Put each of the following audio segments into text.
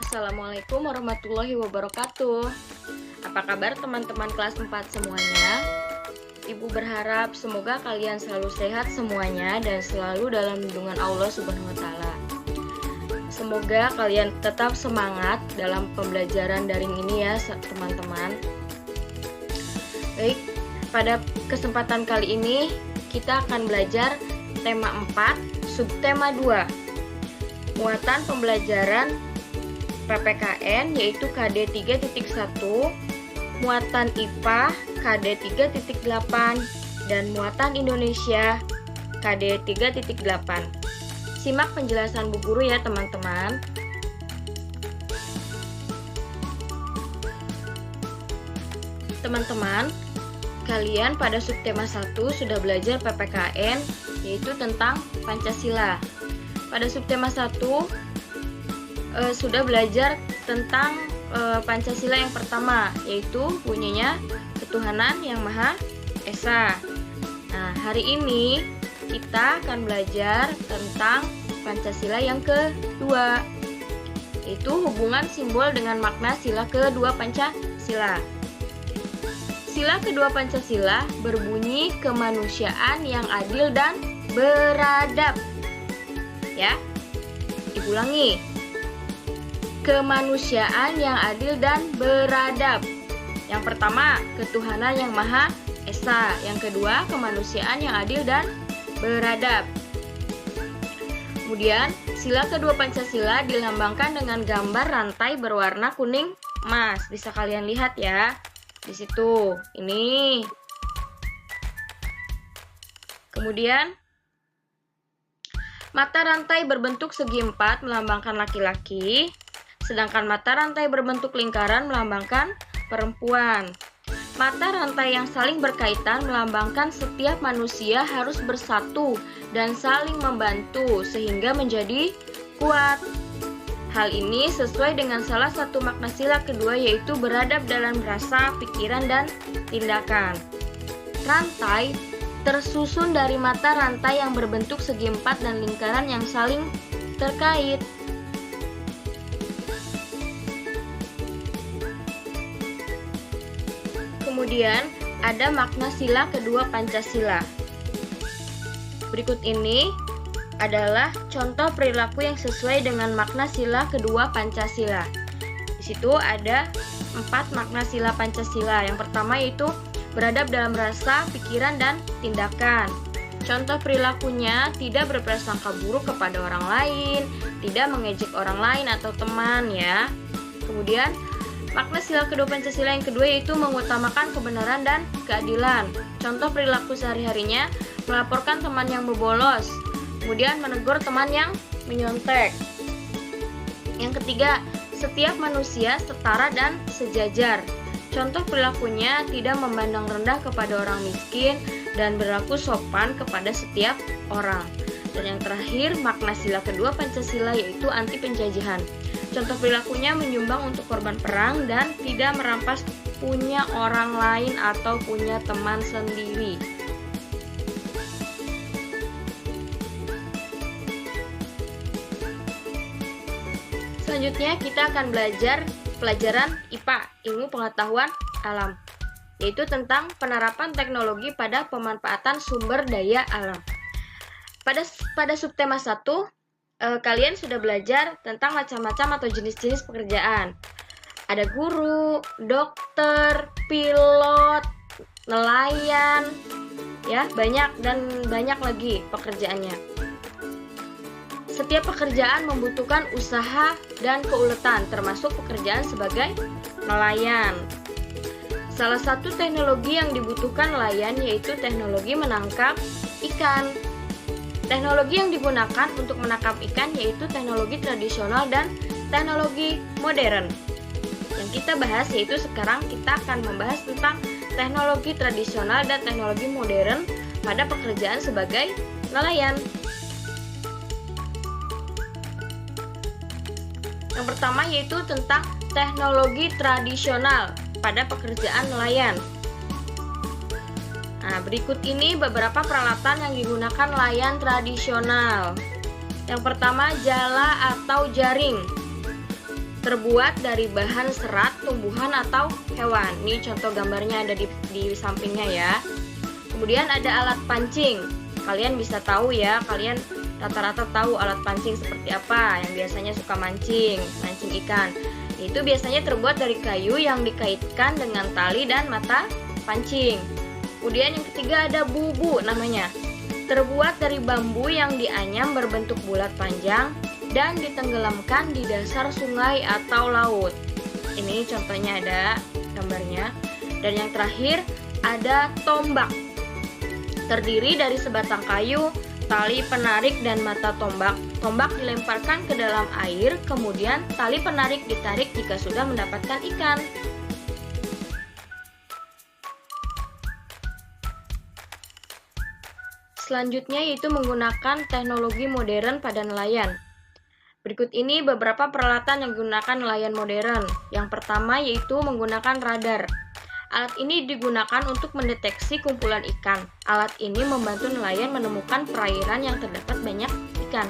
Assalamualaikum warahmatullahi wabarakatuh. Apa kabar teman-teman kelas 4 semuanya? Ibu berharap semoga kalian selalu sehat semuanya dan selalu dalam lindungan Allah Subhanahu wa taala. Semoga kalian tetap semangat dalam pembelajaran daring ini ya, teman-teman. Baik, pada kesempatan kali ini kita akan belajar tema 4, subtema 2. Muatan pembelajaran PPKN yaitu KD 3.1, muatan IPA KD 3.8, dan muatan Indonesia KD 3.8. Simak penjelasan Bu Guru ya teman-teman. Teman-teman, kalian pada subtema 1 sudah belajar PPKN yaitu tentang Pancasila. Pada subtema 1 sudah belajar tentang Pancasila yang pertama, yaitu bunyinya ketuhanan yang Maha Esa. Nah, hari ini kita akan belajar tentang Pancasila yang kedua, yaitu hubungan simbol dengan makna sila kedua Pancasila. Sila kedua Pancasila berbunyi kemanusiaan yang adil dan beradab. Ya, diulangi. Kemanusiaan yang adil dan beradab. Yang pertama, ketuhanan yang Maha Esa. Yang kedua, kemanusiaan yang adil dan beradab. Kemudian, sila kedua Pancasila dilambangkan dengan gambar rantai berwarna kuning emas. Bisa kalian lihat ya. Di situ. Ini. Kemudian, mata rantai berbentuk segi empat melambangkan laki-laki. Sedangkan mata rantai berbentuk lingkaran melambangkan perempuan. Mata rantai yang saling berkaitan melambangkan setiap manusia harus bersatu dan saling membantu sehingga menjadi kuat. Hal ini sesuai dengan salah satu makna sila kedua yaitu beradab dalam rasa, pikiran, dan tindakan. Rantai tersusun dari mata rantai yang berbentuk segi empat dan lingkaran yang saling terkait. Kemudian ada makna sila kedua Pancasila. Berikut ini adalah contoh perilaku yang sesuai dengan makna sila kedua Pancasila. Di situ ada 4 makna sila Pancasila. Yang pertama yaitu beradab dalam rasa, pikiran, dan tindakan. Contoh perilakunya tidak berprasangka buruk kepada orang lain, tidak mengejek orang lain atau teman ya. Kemudian makna sila kedua Pancasila yang kedua yaitu mengutamakan kebenaran dan keadilan. Contoh perilaku sehari-harinya melaporkan teman yang berbolos, kemudian menegur teman yang menyontek. Yang ketiga, setiap manusia setara dan sejajar. Contoh perilakunya tidak memandang rendah kepada orang miskin dan berlaku sopan kepada setiap orang. Dan yang terakhir, makna sila kedua Pancasila yaitu anti penjajahan. Contoh perilakunya menyumbang untuk korban perang dan tidak merampas punya orang lain atau punya teman sendiri. Selanjutnya kita akan belajar pelajaran IPA, ilmu pengetahuan alam, yaitu tentang penerapan teknologi pada pemanfaatan sumber daya alam. Pada subtema 1, kalian sudah belajar tentang macam-macam atau jenis-jenis pekerjaan. Ada guru, dokter, pilot, nelayan, ya banyak lagi pekerjaannya. Setiap pekerjaan membutuhkan usaha dan keuletan, termasuk pekerjaan sebagai nelayan. Salah satu teknologi yang dibutuhkan nelayan yaitu teknologi menangkap ikan. Teknologi yang digunakan untuk menangkap ikan yaitu teknologi tradisional dan teknologi modern. Yang kita bahas yaitu sekarang kita akan membahas tentang teknologi tradisional dan teknologi modern pada pekerjaan sebagai nelayan. Yang pertama yaitu tentang teknologi tradisional pada pekerjaan nelayan. Nah, berikut ini beberapa peralatan yang digunakan nelayan tradisional. Yang pertama, jala atau jaring. terbuat dari bahan serat, tumbuhan, atau hewan. Ini contoh gambarnya ada di sampingnya ya. Kemudian ada alat pancing. Kalian bisa tahu ya, kalian rata-rata tahu alat pancing seperti apa yang biasanya suka mancing ikan. Itu biasanya terbuat dari kayu yang dikaitkan dengan tali dan mata pancing. Kemudian yang ketiga ada bubu namanya. Terbuat dari bambu yang dianyam berbentuk bulat panjang dan ditenggelamkan di dasar sungai atau laut. Ini contohnya ada gambarnya. Dan yang terakhir ada tombak. Terdiri dari sebatang kayu, tali penarik, dan mata tombak. Tombak dilemparkan ke dalam air, kemudian tali penarik ditarik jika sudah mendapatkan ikan. Selanjutnya yaitu menggunakan teknologi modern pada nelayan. Berikut ini beberapa peralatan yang digunakan nelayan modern. Yang pertama yaitu menggunakan radar. Alat ini digunakan untuk mendeteksi kumpulan ikan. Alat ini membantu nelayan menemukan perairan yang terdapat banyak ikan.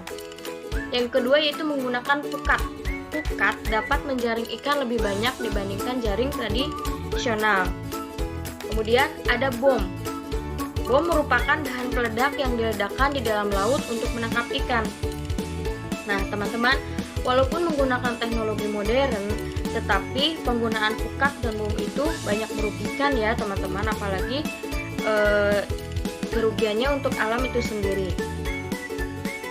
Yang kedua yaitu menggunakan pukat. Pukat dapat menjaring ikan lebih banyak dibandingkan jaring tradisional. Kemudian ada bom. Bom merupakan bahan peledak yang diledakkan di dalam laut untuk menangkap ikan. Nah, teman-teman, walaupun menggunakan teknologi modern, tetapi penggunaan pukat dan bom itu banyak merugikan ya, teman-teman, apalagi kerugiannya untuk alam itu sendiri.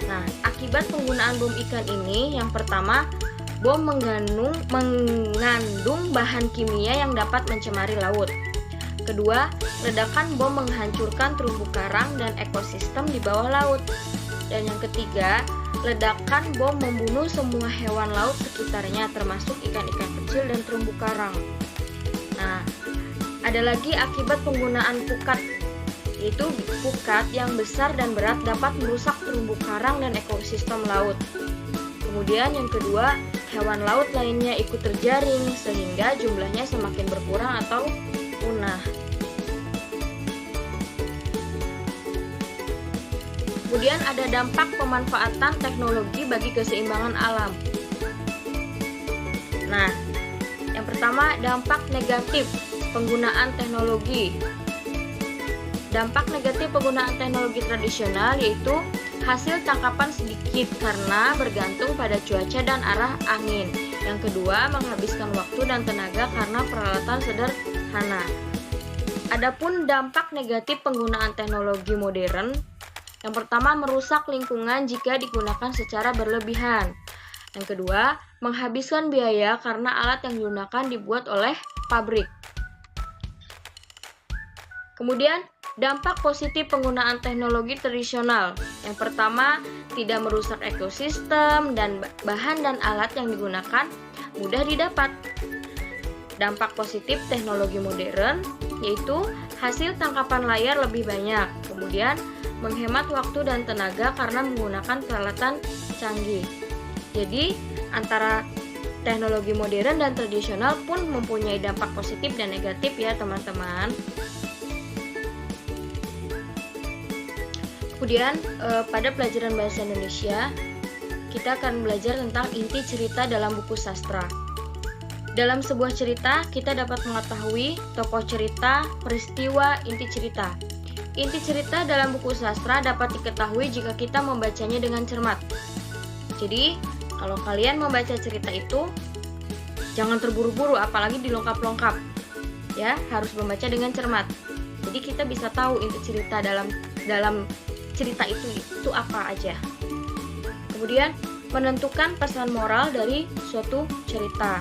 Nah, akibat penggunaan bom ikan ini, yang pertama, bom mengandung bahan kimia yang dapat mencemari laut. Kedua, ledakan bom menghancurkan terumbu karang dan ekosistem di bawah laut. Dan yang ketiga, ledakan bom membunuh semua hewan laut sekitarnya, termasuk ikan-ikan kecil dan terumbu karang. Nah, ada lagi akibat penggunaan pukat, yaitu pukat yang besar dan berat dapat merusak terumbu karang dan ekosistem laut. Kemudian yang kedua, hewan laut lainnya ikut terjaring sehingga jumlahnya semakin berkurang atau punah. Kemudian ada dampak pemanfaatan teknologi bagi keseimbangan alam. Nah, yang pertama dampak negatif penggunaan teknologi. Dampak negatif penggunaan teknologi tradisional yaitu hasil tangkapan sedikit karena bergantung pada cuaca dan arah angin. Yang kedua, menghabiskan waktu dan tenaga karena peralatan sederhana. Adapun dampak negatif penggunaan teknologi modern, yang pertama merusak lingkungan jika digunakan secara berlebihan. Yang kedua, menghabiskan biaya karena alat yang digunakan dibuat oleh pabrik. Kemudian, dampak positif penggunaan teknologi tradisional. Yang pertama, tidak merusak ekosistem dan bahan dan alat yang digunakan mudah didapat. Dampak positif teknologi modern yaitu hasil tangkapan layar lebih banyak. Kemudian, menghemat waktu dan tenaga karena menggunakan peralatan canggih. Jadi, antara teknologi modern dan tradisional pun mempunyai dampak positif dan negatif ya, teman-teman. Kemudian pada pelajaran bahasa Indonesia kita akan belajar tentang inti cerita dalam buku sastra. Dalam sebuah cerita kita dapat mengetahui tokoh cerita, peristiwa, inti cerita. Inti cerita dalam buku sastra dapat diketahui jika kita membacanya dengan cermat. Jadi kalau kalian membaca cerita itu jangan terburu-buru, apalagi dilengkap-lengkap. Ya, harus membaca dengan cermat. Jadi kita bisa tahu inti cerita dalam cerita itu apa aja. Kemudian, menentukan pesan moral dari suatu cerita.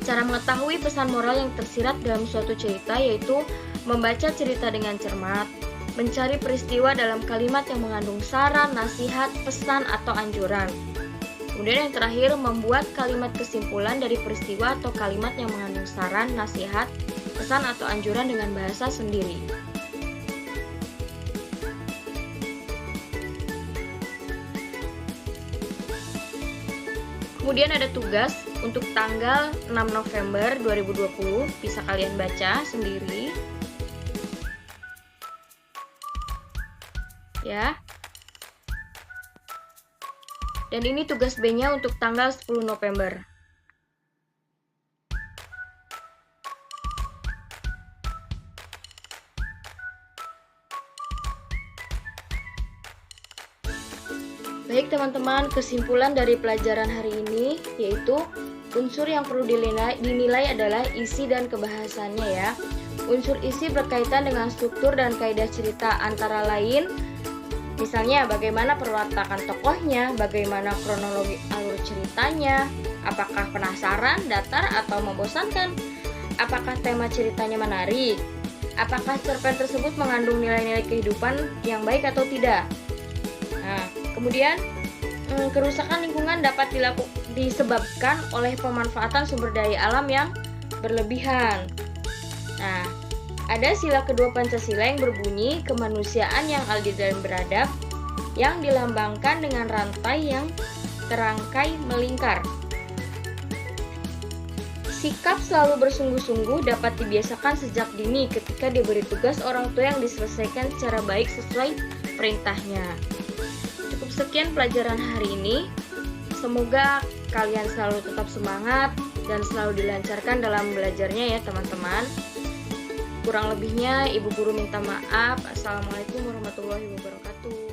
Cara mengetahui pesan moral yang tersirat dalam suatu cerita yaitu membaca cerita dengan cermat, mencari peristiwa dalam kalimat yang mengandung saran, nasihat, pesan, atau anjuran. Kemudian yang terakhir, membuat kalimat kesimpulan dari peristiwa atau kalimat yang mengandung saran, nasihat, pesan, atau anjuran dengan bahasa sendiri. Kemudian ada tugas untuk tanggal 6 November 2020, bisa kalian baca sendiri. Ya. Dan ini tugas B-nya untuk tanggal 10 November. Baik teman-teman, kesimpulan dari pelajaran hari ini yaitu unsur yang perlu dinilai adalah isi dan kebahasannya ya. Unsur isi berkaitan dengan struktur dan kaidah cerita, antara lain misalnya bagaimana perwatakan tokohnya, bagaimana kronologi alur ceritanya, apakah penasaran, datar, atau membosankan, apakah tema ceritanya menarik, apakah cerpen tersebut mengandung nilai-nilai kehidupan yang baik atau tidak. Nah, kemudian kerusakan lingkungan dapat disebabkan oleh pemanfaatan sumber daya alam yang berlebihan. Nah, ada sila kedua Pancasila yang berbunyi kemanusiaan yang adil dan beradab, yang dilambangkan dengan rantai yang terangkai melingkar. Sikap selalu bersungguh-sungguh dapat dibiasakan sejak dini ketika diberi tugas orang tua yang diselesaikan secara baik sesuai perintahnya. Cukup sekian pelajaran hari ini. Semoga kalian selalu tetap semangat dan selalu dilancarkan dalam belajarnya ya teman-teman. Kurang lebihnya Ibu Guru minta maaf. Assalamualaikum warahmatullahi wabarakatuh.